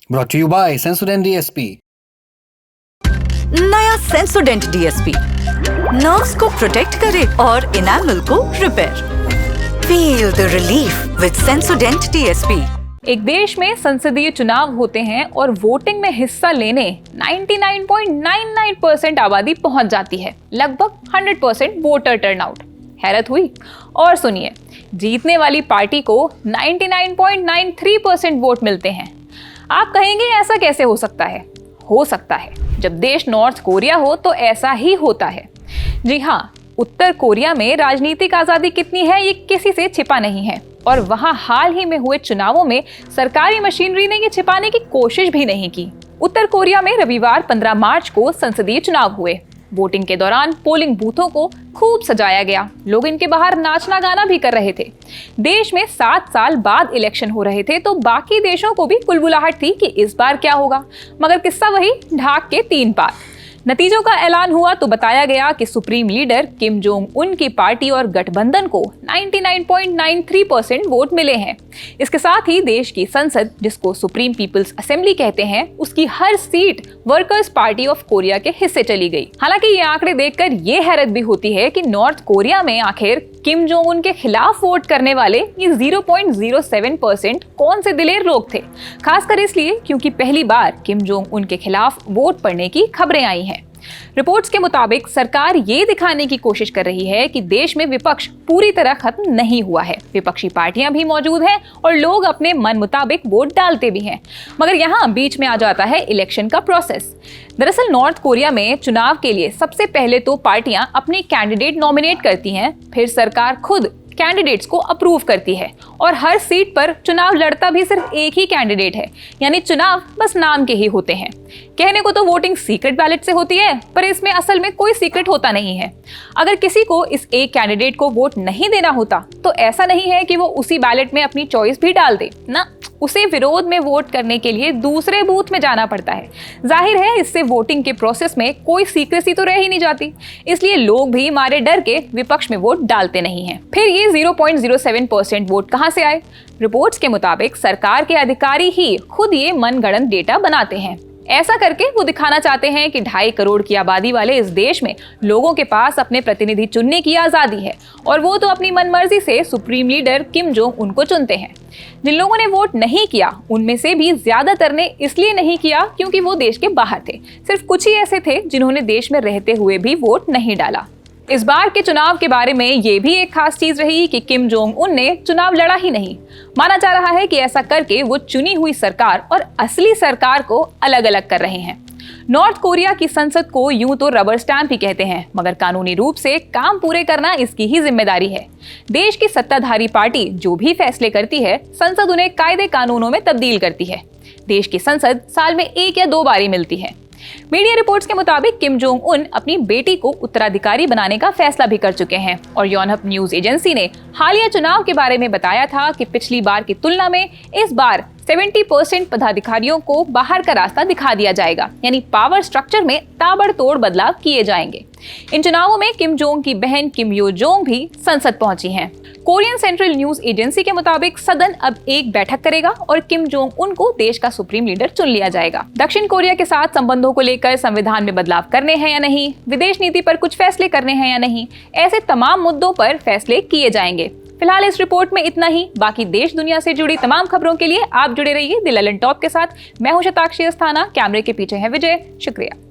Brought to you by Sensodyne DSP. नया सेंसोडेंट DSP nerves को protect करे और इनेमल को repair. Feel the relief with सेंसोडेंट DSP. एक देश में संसदीय चुनाव होते हैं और वोटिंग में हिस्सा लेने 99.99% आबादी पहुंच जाती है, लगभग 100% वोटर टर्नआउट। हैरत हुई? और सुनिए, जीतने वाली पार्टी को 99.93% वोट मिलते हैं। आप कहेंगे ऐसा कैसे हो सकता है? हो सकता है, जब देश नॉर्थ कोरिया हो तो ऐसा ही होता है। जी हाँ, उत्तर कोरिया में राजनीतिक आज़ादी कितनी है ये किसी से छिपा नहीं है, और वहाँ हाल ही में हुए चुनावों में सरकारी मशीनरी ने ये छिपाने की कोशिश भी नहीं की। उत्तर कोरिया में रविवार 15 मार्च को संसदीय चुनाव हुए। वोटिंग के दौरान पोलिंग बूथों को खूब सजाया गया, लोग इनके बाहर नाचना गाना भी कर रहे थे। देश में 7 साल बाद इलेक्शन हो रहे थे तो बाकी देशों को भी कुलबुलाहट थी कि इस बार क्या होगा, मगर किस्सा वही ढाक के 3 पार। नतीजों का ऐलान हुआ तो बताया गया कि supreme leader Kim Jong Un की पार्टी और गठबंधन को 99.93% वोट मिले हैं। इसके साथ ही देश की संसद, जिसको सुप्रीम पीपल्स असेंबली कहते हैं, उसकी हर seat workers party of Korea के हिस्से चली गई। हालांकि ये आंकड़े देखकर ये हैरत भी होती है कि नॉर्थ कोरिया में आखिर किम जोंग उन के खिलाफ वोट करने वाले ये 0.07% कौन से दिलेर लोग थे, खासकर इसलिए क्योंकि पहली बार किम जोंग उन के खिलाफ वोट पड़ने की खबरें आई हैं। रिपोर्ट्स के मुताबिक सरकार ये दिखाने की कोशिश कर रही है कि देश में विपक्ष पूरी तरह खत्म नहीं हुआ है, विपक्षी पार्टियां भी मौजूद हैं और लोग अपने मन मुताबिक वोट डालते भी हैं। मगर यहाँ बीच में आ जाता है इलेक्शन का प्रोसेस। दरअसल नॉर्थ कोरिया में चुनाव के लिए सबसे पहले तो पार्टियां अपने कैंडिडेट नॉमिनेट करती हैं, फिर सरकार खुद कैंडिडेट्स को अप्रूव करती है, और हर सीट पर चुनाव लड़ता भी सिर्फ एक ही कैंडिडेट है, यानी चुनाव बस नाम के ही होते हैं। कहने को तो वोटिंग सीक्रेट बैलेट से होती है, पर इसमें असल में कोई सीक्रेट होता नहीं है। अगर किसी को इस एक कैंडिडेट को वोट नहीं देना होता तो ऐसा नहीं है कि वो उसी बैलेट में अपनी चॉइस भी डाल दे ना, उसे विरोध में वोट करने के लिए दूसरे बूथ में जाना पड़ता है। जाहिर है इससे वोटिंग के प्रोसेस में कोई सीक्रेसी तो रह ही नहीं जाती, इसलिए लोग भी मारे डर के विपक्ष में वोट डालते नहीं हैं। फिर ये 0.07% वोट कहां से आए? रिपोर्ट्स के मुताबिक सरकार के अधिकारी ही खुद ये मनगढ़ंत डेटा बनाते हैं। ऐसा करके वो दिखाना चाहते हैं कि 2.5 करोड़ की आबादी वाले इस देश में लोगों के पास अपने प्रतिनिधि चुनने की आज़ादी है, और वो तो अपनी मनमर्जी से सुप्रीम लीडर किम जोंग उनको चुनते हैं। जिन लोगों ने वोट नहीं किया उनमें से भी ज्यादातर ने इसलिए नहीं किया क्योंकि वो देश के बाहर थे। सिर्फ कुछ ही ऐसे थे जिन्होंने देश में रहते हुए भी वोट नहीं डाला। इस बार के चुनाव के बारे में ये भी एक खास चीज रही कि किम जोंग उन ने चुनाव लड़ा ही नहीं। माना जा रहा है कि ऐसा करके वो चुनी हुई सरकार और असली सरकार को अलग अलग कर रहे हैं। नॉर्थ कोरिया की संसद को यूं तो रबर स्टैंप ही कहते हैं, मगर कानूनी रूप से काम पूरे करना इसकी ही जिम्मेदारी है। देश की सत्ताधारी पार्टी जो भी फैसले करती है, संसद उन्हें कायदे कानूनों में तब्दील करती है। देश की संसद साल में 1 या 2 बार ही मिलती है। मीडिया रिपोर्ट्स के मुताबिक किम जोंग उन अपनी बेटी को उत्तराधिकारी बनाने का फैसला भी कर चुके हैं, और योनहप न्यूज एजेंसी ने हालिया चुनाव के बारे में बताया था कि पिछली बार की तुलना में इस बार 70% पदाधिकारियों को बाहर का रास्ता दिखा दिया जाएगा, यानी पावर स्ट्रक्चर में ताबड़तोड़ बदलाव किए जाएंगे। इन चुनावों में किम जोंग की बहन किम यो जोंग भी संसद पहुंची हैं। कोरियन सेंट्रल न्यूज एजेंसी के मुताबिक सदन अब एक बैठक करेगा और किम जोंग उन को देश का सुप्रीम लीडर चुन लिया जाएगा। दक्षिण कोरिया के साथ संबंधों को लेकर संविधान में बदलाव करने हैं या नहीं, विदेश नीति पर कुछ फैसले करने हैं या नहीं, ऐसे तमाम मुद्दों पर फैसले किए जाएंगे। फिलहाल इस रिपोर्ट में इतना ही। बाकी देश दुनिया से जुड़ी तमाम खबरों के लिए आप जुड़े रहिए द ललन टॉप के साथ। मैं हूं शताक्षी अस्थाना, कैमरे के पीछे है विजय। शुक्रिया।